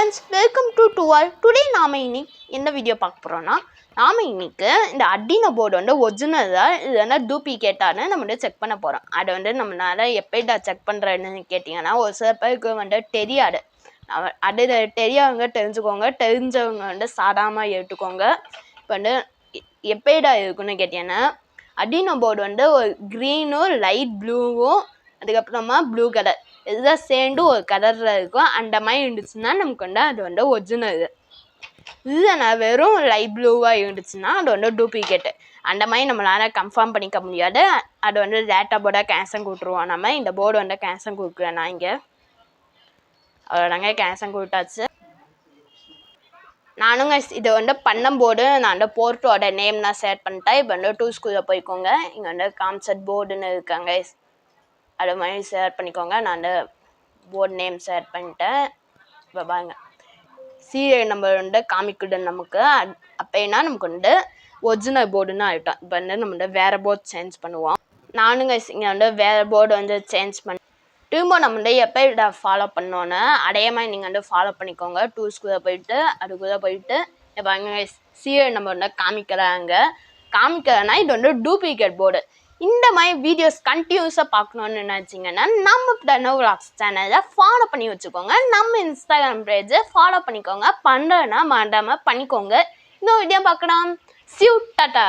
friends, welcome to Tuval. Today நாம இன்னைக்கு என்ன வீடியோ பார்க்க போறோம்னா நாம இன்னைக்கு இந்த Arduino போர்டு வந்து ஒரிஜினலா இல்லனா டூப்ளிகேட்டானு நம்ம செக் பண்ண போறோம். அது வந்து நம்மளால எப்படிடா செக் பண்றேன்னு கேட்டிங்கன்னா ஒரு சில பேருக்கு வந்து தெரியாது. அது தெரியாதவங்க தெரிஞ்சுக்கோங்க, தெரிஞ்சவங்க வந்து சாதாரணமா ஏத்துக்கோங்க. இப்போ வந்து எப்படிடா இருக்குன்னு கேட்டிங்கன்னா Arduino போர்டு வந்து ஒரு க்ரீனும் லைட் ப்ளூவும் அதுக்கப்புறமா ப்ளூ கலர் இதுதான் சேர்ந்து ஒரு கலரில் இருக்கும். அந்த மாதிரி இருந்துச்சுன்னா நமக்கு வந்து அது வந்து ஒரிஜினல். இல்லைனா வெறும் லைட் ப்ளூவாக இருந்துச்சுன்னா அது வந்து டூப்ளிகேட்டு. அந்த மாதிரி நம்மளால் கன்ஃபார்ம் பண்ணிக்க முடியாது. அது வந்து டேட்டா போர்டாக கேன்சல் கொடுத்துருவோம். நம்ம இந்த போர்டு வந்து கேன்சல் கொடுக்குறேன் நான் இங்கே. அவ்வளோதாங்க, கேன்சல் கொடுத்தாச்சு. நானுங்க இதை வந்து பண்ணும்போது நான் வந்து போர்ட்டோட நேம் நான் ஷேர் பண்ணிட்டேன். இப்போ வந்து டூல்ஸ்குள்ளே போய்க்கோங்க. இங்கே வந்து கான்செப்ட் போர்டுன்னு இருக்காங்க, அது மாதிரி ஷேர் பண்ணிக்கோங்க. நான் அந்த போர்டு நேம் ஷேர் பண்ணிட்டேன். இப்போ பாருங்க, சீரியல் நம்பர் வந்து காமிக்குது நமக்கு. அப்படின்னா நமக்கு வந்து ஒரிஜினல் போர்டுன்னு ஆகிட்டோம். இப்போ வந்து நம்ம வந்து வேறு போர்டு சேஞ்ச் பண்ணுவோம். நானுங்க இங்கே வந்து வேறு போர்டு வந்து சேஞ்ச் பண்ணி திரும்ப நம்ம வந்து எப்போ இதை ஃபாலோ பண்ணோன்னு அதே மாதிரி நீங்கள் வந்து ஃபாலோ பண்ணிக்கோங்க. டூல்ஸ்குள்ளே போயிட்டு அதுக்குள்ளே போயிட்டு இப்போ அங்கே சீரியல் நம்பர் வந்து காமிக்கிறேன்னா இது வந்து டூப்ளிகேட் போர்டு. இந்த மாதிரி வீடியோஸ் கண்டினியூஸாக பார்க்கணுன்னு நினச்சிங்கன்னா நம்ம தனோ விலாக்ஸ் சேனலை ஃபாலோ பண்ணி வச்சுக்கோங்க. நம்ம இன்ஸ்டாகிராம் பேஜை ஃபாலோ பண்ணிக்கோங்க. பண்ணுறேன்னா மறக்காமல் பண்ணிக்கோங்க. இன்னொரு வீடியோ பார்க்கலாம். See you, tata.